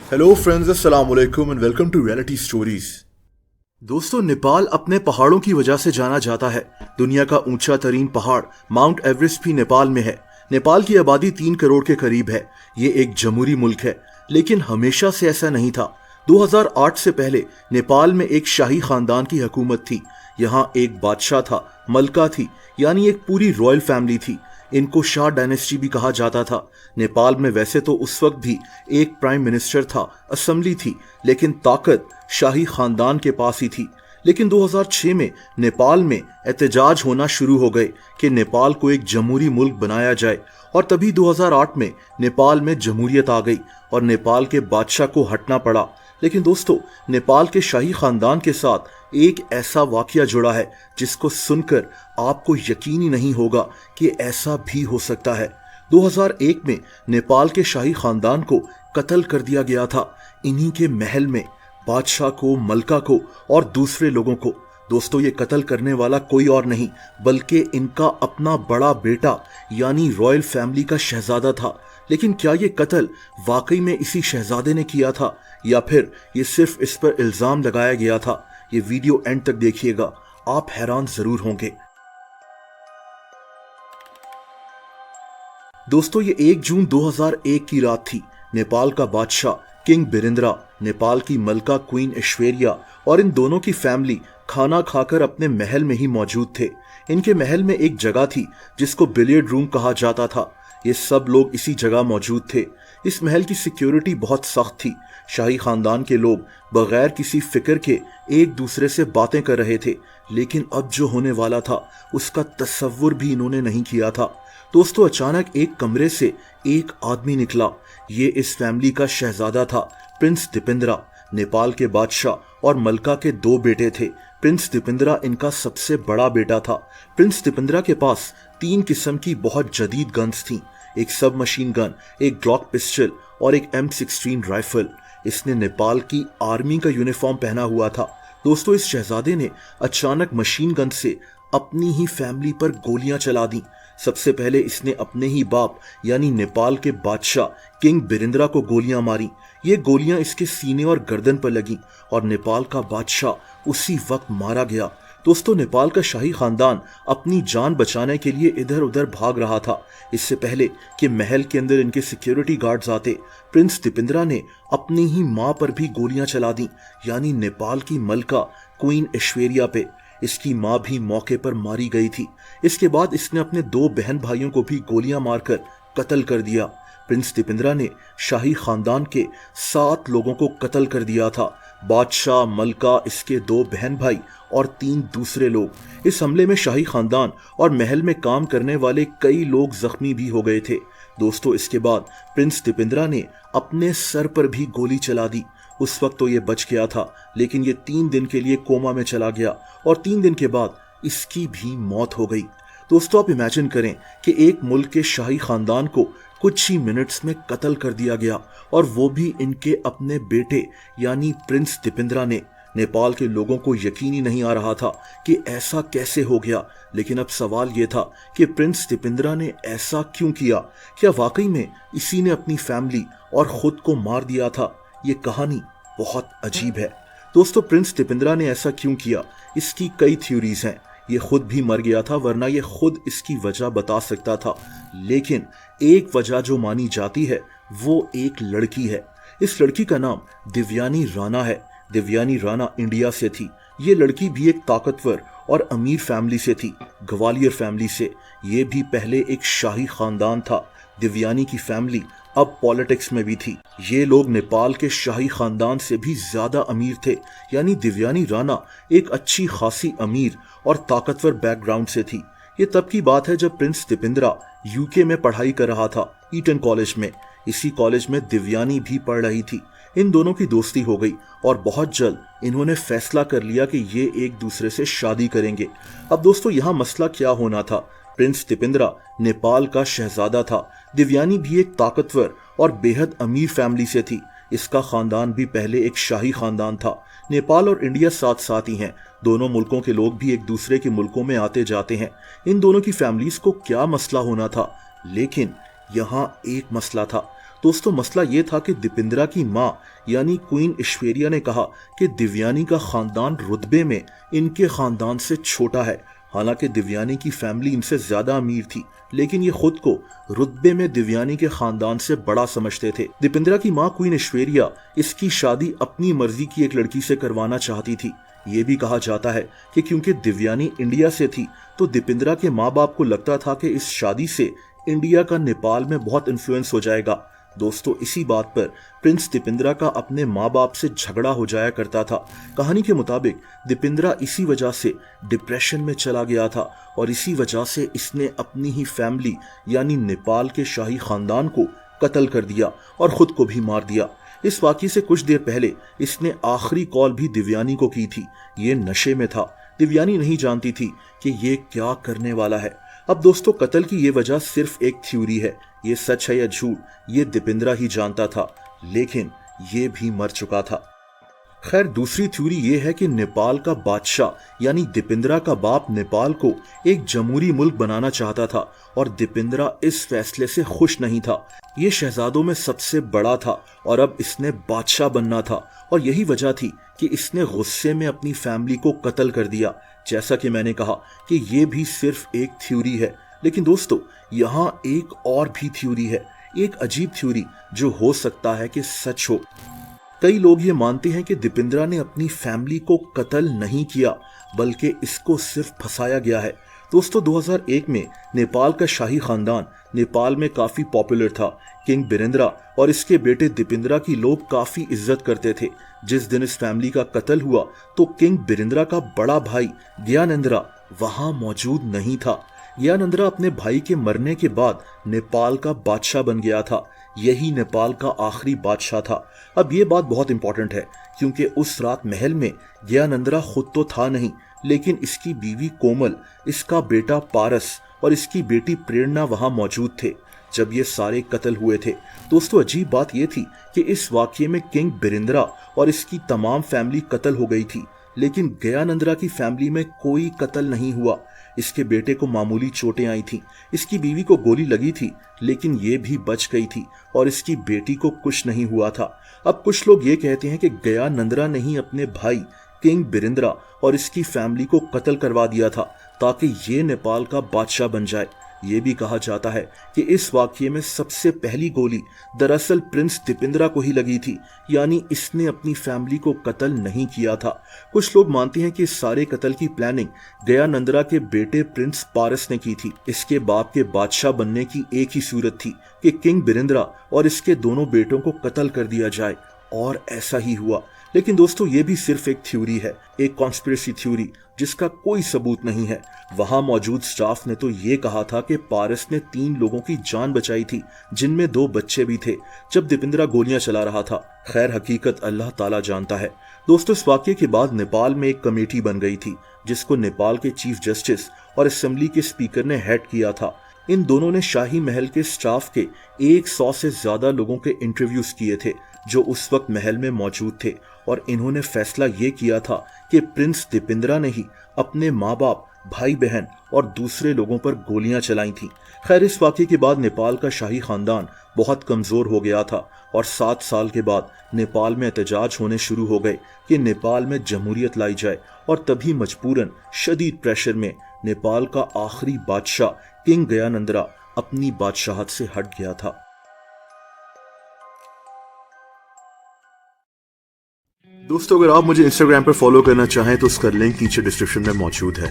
Hello friends, अस्सलाम वालेकुम and welcome to reality stories. दोस्तों, नेपाल अपने पहाड़ों की वजह से जाना जाता है। दुनिया का ऊंचा तरीन पहाड़ माउंट एवरेस्ट भी नेपाल में है। नेपाल की आबादी 3 करोड़ के करीब है। ये एक जमहूरी मुल्क है, लेकिन हमेशा से ऐसा नहीं था। 2008 से पहले नेपाल में एक शाही खानदान की हुकूमत थी। यहाँ एक बादशाह था, मलका थी, यानी एक पूरी रॉयल फैमिली थी। इनको शाह डायनेस्टी भी कहा जाता था। नेपाल में वैसे तो उस वक्त भी एक प्राइम मिनिस्टर था, असेंबली थी, लेकिन ताकत शाही खानदान के पास ही थी। लेकिन 2006 में नेपाल में एहतजाज होना शुरू हो गए कि नेपाल को एक जमहूरी मुल्क बनाया जाए, और तभी 2008 में नेपाल में जमहूरियत आ गई और नेपाल के बादशाह को हटना पड़ा। लेकिन दोस्तों, नेपाल के शाही खानदान के साथ एक ऐसा वाकया जुड़ा है जिसको सुनकर आपको यकीन ही नहीं होगा कि ऐसा भी हो सकता है। 2001 में नेपाल के शाही खानदान को कत्ल कर दिया गया था, इन्हीं के महल में, बादशाह को, मलका को और दूसरे लोगों को। दोस्तों, ये कत्ल करने वाला कोई और नहीं बल्कि इनका अपना बड़ा बेटा यानी रॉयल फैमिली का शहजादा था। लेकिन क्या ये कत्ल वाकई में इसी शहजादे ने किया था या फिर ये सिर्फ इस पर इल्जाम लगाया गया था? ये वीडियो एंड तक देखिएगा, आप हैरान जरूर होंगे। दोस्तों, ये 1 जून 2001 की रात थी। नेपाल का बादशाह किंग बिरेंद्रा, नेपाल की मलका क्वीन ऐश्वर्या और इन दोनों की फैमिली खाना खाकर अपने महल में ही मौजूद थे। इनके महल में एक जगह थी जिसको बिलियर्ड रूम कहा जाता था। ये सब लोग इसी जगह मौजूद थे। इस महल की सिक्योरिटी बहुत सख्त थी। शाही खानदान के लोग बगैर किसी फिक्र के एक दूसरे से बातें कर रहे थे, लेकिन अब जो होने वाला था उसका तसव्वुर भी इन्होंने नहीं किया था। दोस्तों, अचानक एक कमरे से एक आदमी निकला। ये इस फैमिली का शहजादा था, प्रिंस दीपेंद्रा। नेपाल के बादशाह और मलका के 2 बेटे थे। प्रिंस दीपेंद्रा इनका सबसे बड़ा बेटा था। प्रिंस दीपेंद्रा के पास 3 किस्म की बहुत जदीद गन्स थीं, एक सब मशीन गन, एक ग्लॉक पिस्टल और एक M16 राइफल। इसने नेपाल की आर्मी का यूनिफॉर्म पहना हुआ था। दोस्तों, इस शहजादे ने अचानक मशीन गन से अपनी ही फैमिली पर गोलियां चला दी। सबसे पहले इसने अपने ही बाप यानी नेपाल के बादशाह किंग बिरेंद्रा को गोलियां मारी। ये गोलियां इसके सीने और गर्दन पर लगी और नेपाल का बादशाह उसी वक्त मारा गया। दोस्तों, नेपाल का शाही खानदान अपनी जान बचाने के लिए इधर उधर भाग रहा था। इससे पहले कि महल के अंदर इनके सिक्योरिटी गार्ड्स आते, प्रिंस दीपेंद्रा ने अपनी ही मां पर भी गोलियां चला दी, यानी नेपाल की मलका क्वीन ऐश्वर्या पे। इसकी मां भी मौके पर मारी गई थी। इसके बाद इसने अपने 2 बहन भाइयों को भी गोलियां मारकर कत्ल कर दिया। प्रिंस दीपेंद्रा ने शाही खानदान के 7 लोगों को कत्ल कर दिया था, बादशाह, मलका, इसके 2 बहन भाई और 3 दूसरे लोग। इस हमले में शाही खानदान और महल में काम करने वाले कई लोग जख्मी भी हो गए थे। दोस्तों, इसके बाद प्रिंस दीपेंद्रा ने अपने सर पर भी गोली चला दी। उस वक्त तो ये बच गया था, लेकिन ये 3 दिन के लिए कोमा में चला गया और 3 दिन के बाद इसकी भी मौत हो गई। दोस्तों, आप इमेजिन करें कि एक मुल्क के शाही खानदान को कुछ ही मिनट्स में कत्ल कर दिया गया, और वो भी इनके अपने बेटे यानी प्रिंस दीपेंद्रा ने। नेपाल के लोगों को यकीन ही नहीं आ रहा था कि ऐसा कैसे हो गया। लेकिन अब सवाल ये था कि प्रिंस दीपेंद्रा ने ऐसा क्यों किया? क्या वाकई में इसी ने अपनी फैमिली और खुद को मार दिया था? ये कहानी बहुत अजीब है। दोस्तों, प्रिंस दीपेंद्रा ने ऐसा क्यों किया, इसकी कई थ्योरीज हैं। ये खुद भी मर गया था, वरना ये खुद इसकी वजह बता सकता था। लेकिन एक वजह जो मानी जाती है वो एक लड़की है। इस लड़की का नाम दिव्यानी राणा है। दिव्यानी राणा इंडिया से थी। ये लड़की भी एक ताकतवर और अमीर फैमिली से थी, ग्वालियर फैमिली से। ये भी पहले एक शाही खानदान था। दिव्यानी की फैमिली अब पॉलिटिक्स में भी थी। ये लोग नेपाल के शाही खानदान से भी ज्यादा अमीर थे, यानी दिव्यानी राणा एक अच्छी खासी अमीर और ताकतवर बैकग्राउंड से थी। ये तब की बात है जब प्रिंस दीपेंद्रा यूके में पढ़ाई कर रहा था, ईटन कॉलेज में। इसी कॉलेज में दिव्यानी भी पढ़ रही थी। इन दोनों की दोस्ती हो गई और बहुत जल्द इन्होंने फैसला कर लिया कि ये एक दूसरे से शादी करेंगे। अब दोस्तों, यहाँ मसला क्या होना था? प्रिंस दीपेंद्रा नेपाल का शहजादा था। दिव्यानी भी एक ताकतवर और बेहद अमीर फैमिली से थी। इसका खानदान भी पहले एक शाही खानदान था। नेपाल और इंडिया साथ साथ ही हैं। दोनों मुल्कों के लोग भी एक दूसरे के मुल्कों में आते जाते हैं। इन दोनों की फैमिलीज को क्या मसला होना था? लेकिन यहाँ एक मसला था। दोस्तों मसला ये था कि दीपेंद्रा की माँ यानी क्वीन ऐश्वर्या ने कहा कि दिव्यानी का खानदान रुतबे में इनके खानदान से छोटा है। हालांकि दिव्यानी की फैमिली इनसे ज्यादा अमीर थी, लेकिन ये खुद को रुतबे में दिव्यानी के खानदान से बड़ा समझते थे। दीपेंद्रा की माँ क्वीन ऐश्वर्या इसकी शादी अपनी मर्जी की एक लड़की से करवाना चाहती थी। ये भी कहा जाता है कि क्योंकि दिव्यानी इंडिया से थी तो दीपेंद्रा के माँ बाप को लगता था कि इस शादी से इंडिया का नेपाल में बहुत इन्फ्लुएंस हो जाएगा। दोस्तों इसी बात पर प्रिंस दीपेंद्रा का अपने माँ बाप से झगड़ा हो जाया करता था। कहानी के मुताबिक दीपेंद्रा इसी वजह से डिप्रेशन में चला गया था और इसी वजह से इसने अपनी ही फैमिली यानी नेपाल के शाही खानदान को कत्ल कर दिया और खुद को भी मार दिया। इस वाक़ये से कुछ देर पहले इसने आखिरी कॉल भी दिव्यानी को की थी। ये नशे में था। दिव्यानी नहीं जानती थी कि ये क्या करने वाला है। अब दोस्तों कत्ल की ये वजह सिर्फ एक थ्योरी है, ये सच है या झूठ ये दीपेंद्रा ही जानता था, लेकिन ये भी मर चुका था। खैर दूसरी थ्योरी ये है कि नेपाल का बादशाह यानी दीपेंद्रा का बाप नेपाल को एक जमहूरी मुल्क बनाना चाहता था और दीपेंद्रा इस फैसले से खुश नहीं था। ये शहजादों में सबसे बड़ा था और अब इसने बादशाह बनना था और यही वजह थी कि इसने गुस्से में अपनी फैमिली को कत्ल कर दिया। जैसा कि मैंने कहा कि ये भी सिर्फ एक थ्योरी है, लेकिन दोस्तों यहाँ एक और भी थ्योरी है, एक अजीब थ्योरी जो हो सकता है कि सच हो। कई लोग ये मानते हैं कि दीपेंद्रा ने अपनी फैमिली को कत्ल नहीं किया बल्कि इसको सिर्फ फंसाया गया है। दोस्तों 2001 में नेपाल का शाही खानदान नेपाल में काफी पॉपुलर था। किंग बिरेंद्रा और इसके बेटे दीपेंद्रा की लोग काफी इज्जत करते थे। जिस दिन इस फैमिली का कत्ल हुआ तो किंग बिरेंद्रा का बड़ा भाई ज्ञानेंद्रा वहां मौजूद नहीं था। ज्ञानेंद्रा अपने भाई के मरने के बाद नेपाल का बादशाह बन गया था। यही नेपाल का आखिरी बादशाह था। अब ये बात बहुत इंपॉर्टेंट है क्योंकि उस रात महल में ज्ञानेंद्रा खुद तो था नहीं, लेकिन इसकी बीवी कोमल, इसका बेटा पारस और इसकी बेटी प्रेरणा वहां मौजूद थे जब ये सारे कत्ल हुए थे। दोस्तों अजीब बात यह थी कि इस वाकये में किंग बिरेंद्रा और इसकी तमाम फैमिली कत्ल हो गई थी, लेकिन ज्ञानेंद्रा की फैमिली में कोई कत्ल नहीं हुआ। इसके बेटे को मामूली चोटें आई थी, इसकी बीवी को गोली लगी थी लेकिन ये भी बच गई थी और इसकी बेटी को कुछ नहीं हुआ था। अब कुछ लोग ये कहते हैं कि ज्ञानेंद्रा ने ही अपने भाई किंग बिरेंद्रा और इसकी फैमिली को कत्ल करवा दिया था ताकि ये नेपाल का बादशाह बन जाए। ये भी कहा जाता है कि इस वाकये में सबसे पहली गोली दरअसल प्रिंस दीपेंद्रा को ही लगी थी, यानी इसने अपनी फैमिली को कत्ल नहीं किया था। कुछ लोग मानते हैं कि इस सारे कत्ल की प्लानिंग ज्ञानेंद्रा के बेटे प्रिंस पारस ने की थी। इसके बाप के बादशाह बनने की एक ही सूरत थी कि किंग बिरेंद्रा और इसके दोनों बेटों को कत्ल कर दिया जाए, और ऐसा ही हुआ। लेकिन दोस्तों ये भी सिर्फ एक थ्योरी है, एक कॉन्स्पिरेसी थ्योरी जिसका कोई सबूत नहीं है। वहां मौजूद स्टाफ ने तो ये कहा था कि पारस ने 3 लोगों की जान बचाई थी जिनमें 2 बच्चे भी थे जब दीपेंद्रा गोलियां चला रहा था। खैर हकीकत अल्लाह ताला जानता है। दोस्तों इस वाकये के बाद नेपाल में एक कमेटी बन गई थी जिसको नेपाल के चीफ जस्टिस और असेंबली के स्पीकर ने हेड किया था। इन दोनों ने शाही महल के स्टाफ के 100 से ज्यादा लोगों के इंटरव्यूज किए थे जो उस वक्त महल में मौजूद थे, और इन्होंने फैसला ये किया था कि प्रिंस दीपेंद्रा ने ही अपने माँ बाप, भाई बहन और दूसरे लोगों पर गोलियां चलाई थी। खैर इस वाकये के बाद नेपाल का शाही खानदान बहुत कमजोर हो गया था और 7 साल के बाद नेपाल में एहतजाज होने शुरू हो गए कि नेपाल में जमहूरियत लाई जाए, और तभी मजबूरन शदीद प्रेशर में नेपाल का आखिरी बादशाह किंग ज्ञानेंद्रा अपनी बादशाहत से हट गया था। दोस्तों अगर आप मुझे इंस्टाग्राम पर फॉलो करना चाहें तो उसका लिंक नीचे डिस्क्रिप्शन में मौजूद है।